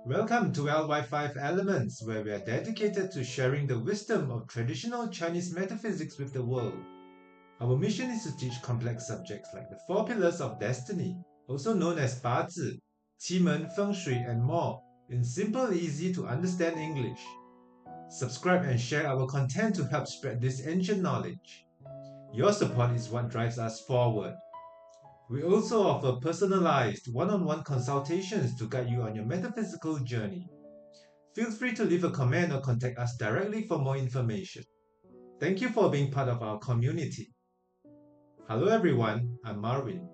Welcome to LyFiveElements, where we are dedicated to sharing the wisdom of traditional Chinese metaphysics with the world. Our mission is to teach complex subjects like the 4 pillars of destiny, also known as Bazi, Qi Feng Shui, and more, in simple, easy to understand English. Subscribe and share our content to help spread this ancient knowledge. Your support is what drives us forward. We also offer personalized one-on-one consultations to guide you on your metaphysical journey. Feel free to leave a comment or contact us directly for more information. Thank you for being part of our community. Hello everyone, I'm Marvin.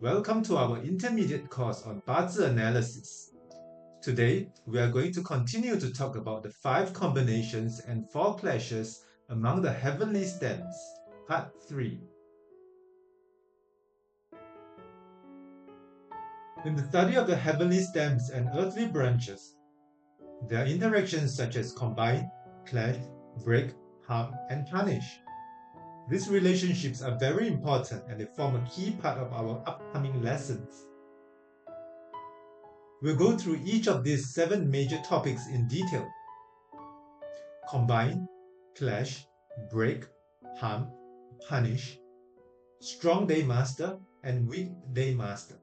Welcome to our intermediate course on Bazi analysis. Today, we are going to continue to talk about the 5 combinations and 4 clashes among the heavenly stems, part 3. In the study of the heavenly stems and earthly branches, there are interactions such as combine, clash, break, harm, and punish. These relationships are very important and they form a key part of our upcoming lessons. We'll go through each of these 7 major topics in detail. Combine, clash, break, harm, punish, strong day master, and weak day master.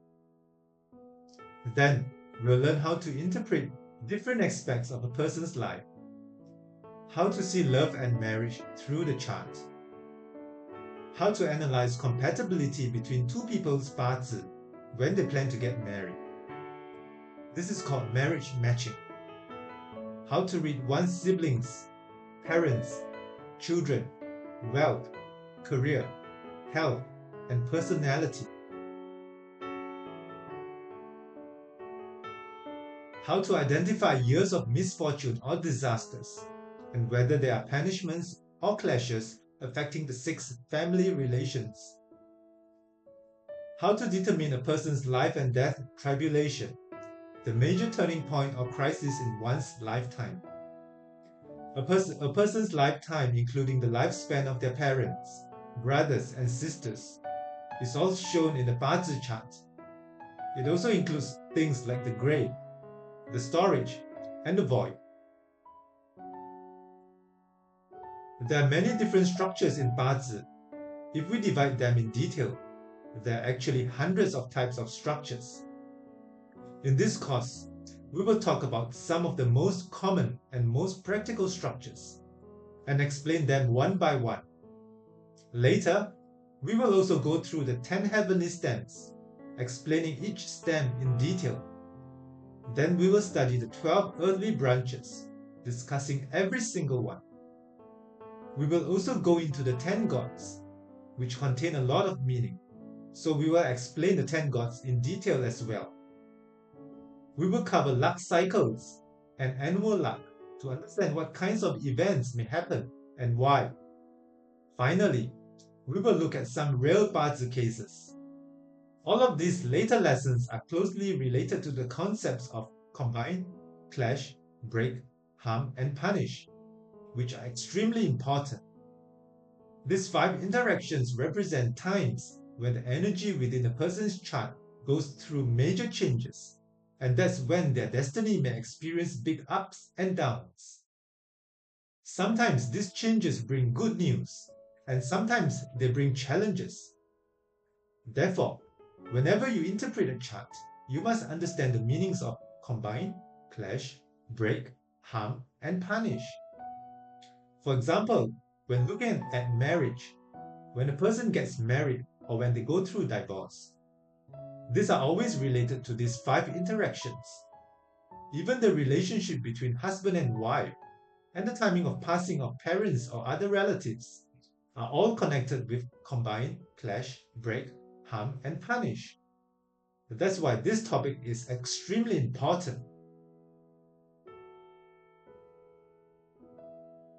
Then, we'll learn how to interpret different aspects of a person's life, how to see love and marriage through the chart, how to analyze compatibility between two people's Bazi when they plan to get married. This is called marriage matching. How to read one's siblings, parents, children, wealth, career, health, and personality. How to identify years of misfortune or disasters, and whether there are punishments or clashes affecting the 6 family relations. How to determine a person's life and death tribulation, the major turning point or crisis in one's lifetime. A person's lifetime, including the lifespan of their parents, brothers, and sisters, is all shown in the Bazi chart. It also includes things like the grave, the storage, and the void. There are many different structures in Bazi. If we divide them in detail, there are actually hundreds of types of structures. In this course, we will talk about some of the most common and most practical structures and explain them one by one. Later, we will also go through the 10 heavenly stems, explaining each stem in detail. Then we will study the 12 earthly branches, discussing every single one. We will also go into the 10 gods, which contain a lot of meaning, so we will explain the 10 gods in detail as well. We will cover luck cycles and annual luck to understand what kinds of events may happen and why. Finally, we will look at some real Bazi cases. All of these later lessons are closely related to the concepts of combine, clash, break, harm, and punish, which are extremely important. These 5 interactions represent times when the energy within a person's chart goes through major changes, and that's when their destiny may experience big ups and downs. Sometimes these changes bring good news, and sometimes they bring challenges. Therefore, whenever you interpret a chart, you must understand the meanings of combine, clash, break, harm, and punish. For example, when looking at marriage, when a person gets married or when they go through divorce, these are always related to these 5 interactions. Even the relationship between husband and wife and the timing of passing of parents or other relatives are all connected with combine, clash, break, harm, and punish. That's why this topic is extremely important.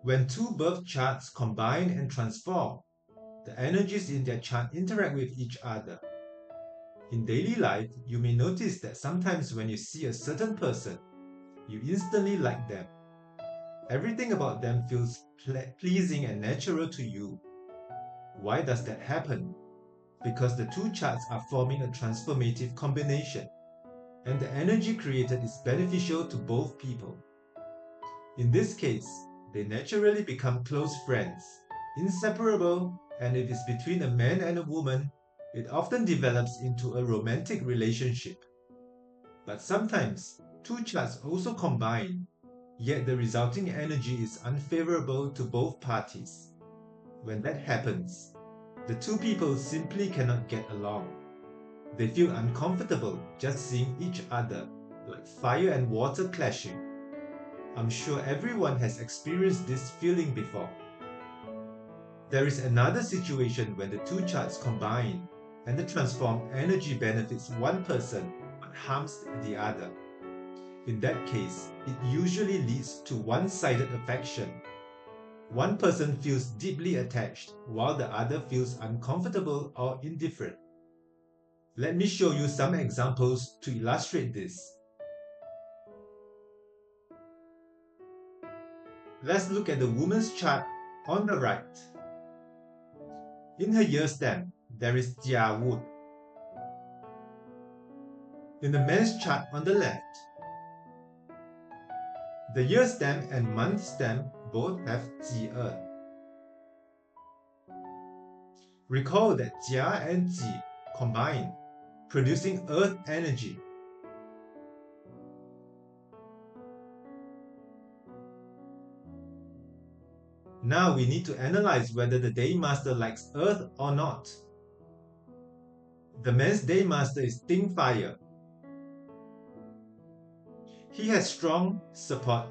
When 2 birth charts combine and transform, the energies in their chart interact with each other. In daily life, you may notice that sometimes when you see a certain person, you instantly like them. Everything about them feels pleasing and natural to you. Why does that happen? Because the 2 charts are forming a transformative combination. and the energy created is beneficial to both people. In this case, they naturally become close friends, inseparable, and if it's between a man and a woman, it often develops into a romantic relationship. But sometimes, two charts also combine, yet the resulting energy is unfavorable to both parties. When that happens, the two people simply cannot get along. They feel uncomfortable just seeing each other, like fire and water clashing. I'm sure everyone has experienced this feeling before. There is another situation when the two charts combine and the transformed energy benefits one person but harms the other. In that case, it usually leads to one-sided affection. One person feels deeply attached while the other feels uncomfortable or indifferent. Let me show you some examples to illustrate this. Let's look at the woman's chart on the right. In her year stamp, there is Jia wood. In the man's chart on the left, the year stamp and month stamp both have Ji Earth. Recall that Jia and Ji combine, producing earth energy. Now we need to analyze whether the day master likes earth or not. The man's day master is Ting Fire. He has strong support.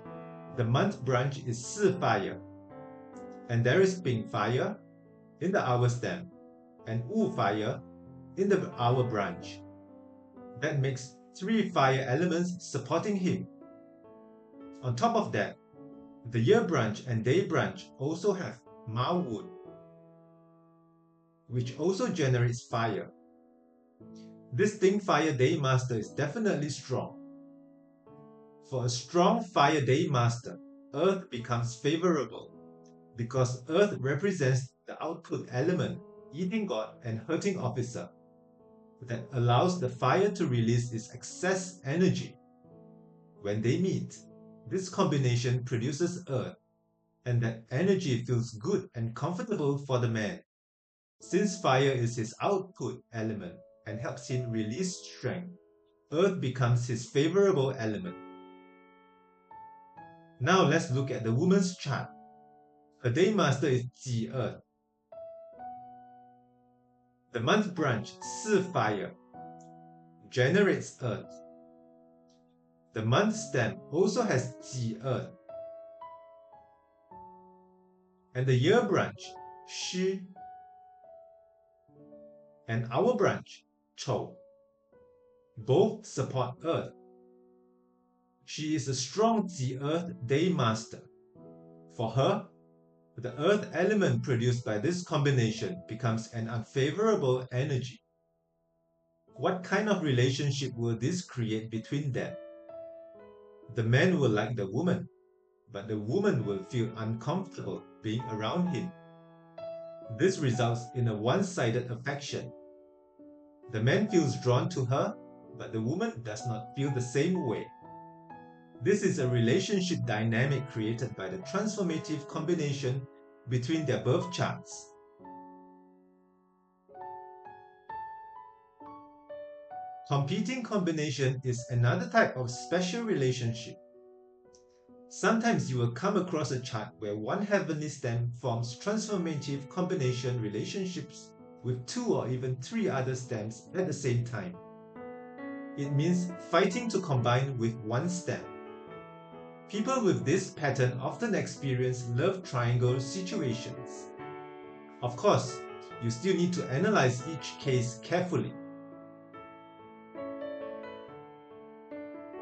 The month branch is Si Fire. And there is Ping Fire in the hour stamp and Wu Fire in the hour branch. That makes 3 fire elements supporting him. On top of that, the year branch and day branch also have Mao wood, which also generates fire. This Ting Fire Day Master is definitely strong. For a strong Fire Day Master, Earth becomes favorable because Earth represents the output element, eating god and hurting officer, that allows the fire to release its excess energy. When they meet, this combination produces Earth, and that energy feels good and comfortable for the man. Since fire is his output element and helps him release strength, Earth becomes his favorable element. Now let's look at the woman's chart. Her day master is Ji Earth. The month branch, Si Fire, generates Earth. The month stamp also has Ji Earth. And the year branch, Shi, and our branch, Chou, both support Earth. She is a strong Ji Earth Day Master. For her, the Earth element produced by this combination becomes an unfavorable energy. What kind of relationship will this create between them? The man will like the woman, but the woman will feel uncomfortable being around him. This results in a one-sided affection. The man feels drawn to her, but the woman does not feel the same way. This is a relationship dynamic created by the transformative combination between their birth charts. Competing combination is another type of special relationship. Sometimes you will come across a chart where one heavenly stamp forms transformative combination relationships with 2 or even 3 other stamps at the same time. It means fighting to combine with one stamp. People with this pattern often experience love triangle situations. Of course, you still need to analyze each case carefully.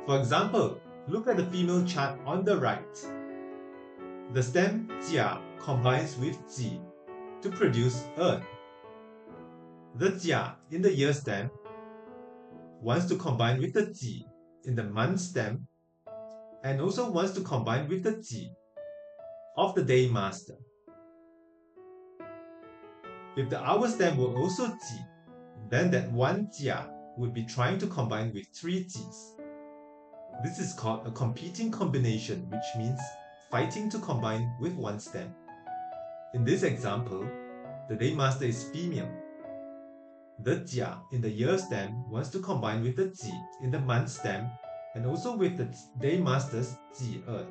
For example, look at the female chart on the right. The stamp Jia combines with Ji to produce Earth. The Jia in the year stamp wants to combine with the Ji in the month stamp and also wants to combine with the Ji of the day master. If the hour stamp were also Ji, then that one Jia would be trying to combine with 3 Jis. This is called a competing combination, which means fighting to combine with one stem. In this example, the day master is female. The Jia in the year stem wants to combine with the Ji in the month stem and also with the day master's Ji earth.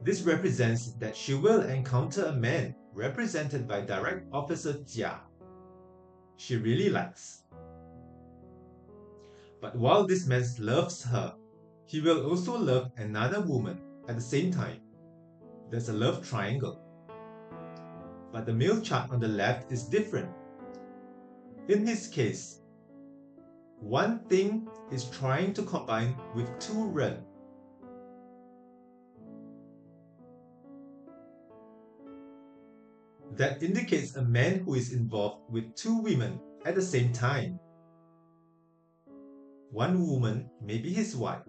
This represents that she will encounter a man represented by direct officer Jia she really likes. But while this man loves her, he will also love another woman at the same time. There's a love triangle. But the male chart on the left is different. In his case, one thing is trying to combine with 2 Ren. That indicates a man who is involved with 2 women at the same time. One woman may be his wife,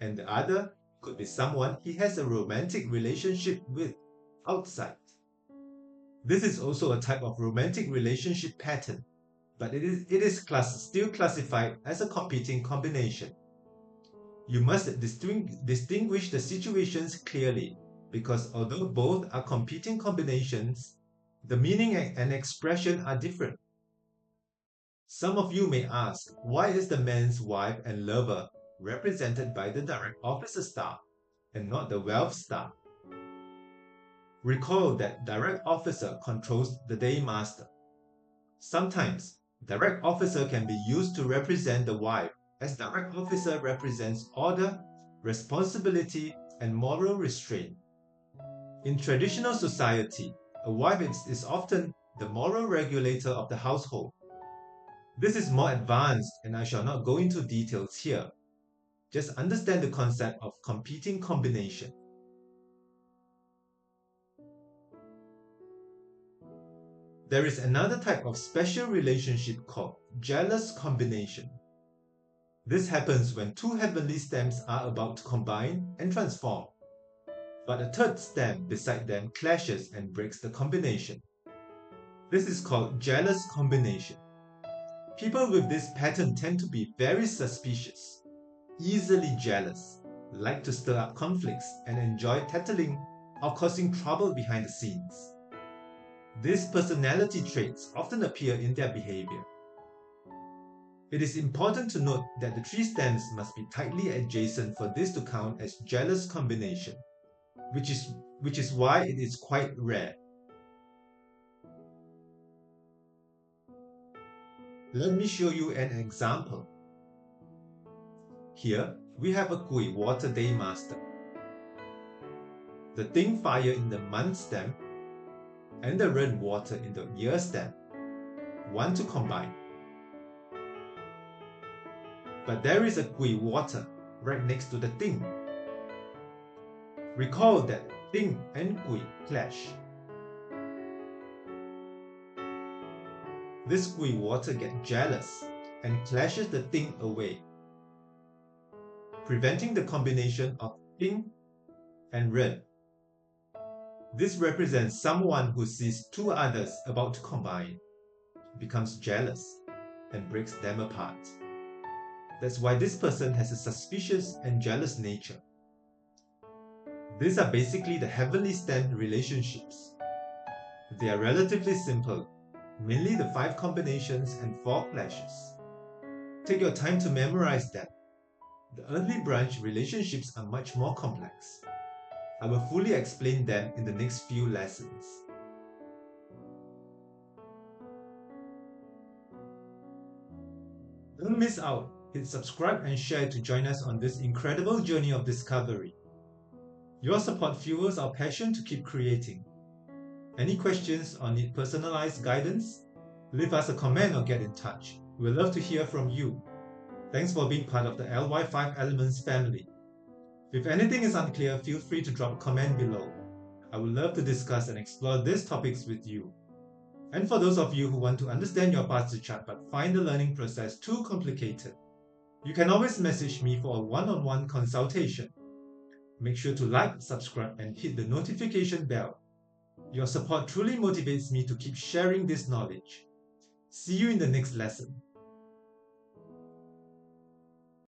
and the other could be someone he has a romantic relationship with outside. This is also a type of romantic relationship pattern, but it is still classified as a competing combination. You must distinguish the situations clearly, because although both are competing combinations, the meaning and expression are different. Some of you may ask, why is the man's wife and lover represented by the direct officer star and not the wealth star? Recall that direct officer controls the day master. Sometimes, direct officer can be used to represent the wife, as direct officer represents order, responsibility, and moral restraint. In traditional society, a wife is often the moral regulator of the household. This is more advanced and I shall not go into details here. Just understand the concept of competing combination. There is another type of special relationship called jealous combination. This happens when 2 heavenly stems are about to combine and transform, but a 3rd stem beside them clashes and breaks the combination. This is called jealous combination. People with this pattern tend to be very suspicious, easily jealous, like to stir up conflicts and enjoy tattling or causing trouble behind the scenes. These personality traits often appear in their behavior. It is important to note that the 3 stems must be tightly adjacent for this to count as jealous combination, which is why it is quite rare. Let me show you an example. Here, we have a Gui water day master. The Ting fire in the month stem and the Ren water in the year stem want to combine. But there is a Gui water right next to the Ting. Recall that Ting and Gui clash. This Gui water gets jealous and clashes the Ting away, preventing the combination of Ting and Ren. This represents someone who sees 2 others about to combine, becomes jealous, and breaks them apart. That's why this person has a suspicious and jealous nature. These are basically the heavenly stem relationships. They are relatively simple, mainly the 5 combinations and 4 clashes. Take your time to memorize them. The earthly branch relationships are much more complex. I will fully explain them in the next few lessons. Don't miss out. Hit subscribe and share to join us on this incredible journey of discovery. Your support fuels our passion to keep creating. Any questions or need personalized guidance? Leave us a comment or get in touch. We'd love to hear from you. Thanks for being part of the LyFiveElements family. If anything is unclear, feel free to drop a comment below. I would love to discuss and explore these topics with you. And for those of you who want to understand your Bazi chart but find the learning process too complicated, you can always message me for a one-on-one consultation. Make sure to like, subscribe, and hit the notification bell. Your support truly motivates me to keep sharing this knowledge. See you in the next lesson.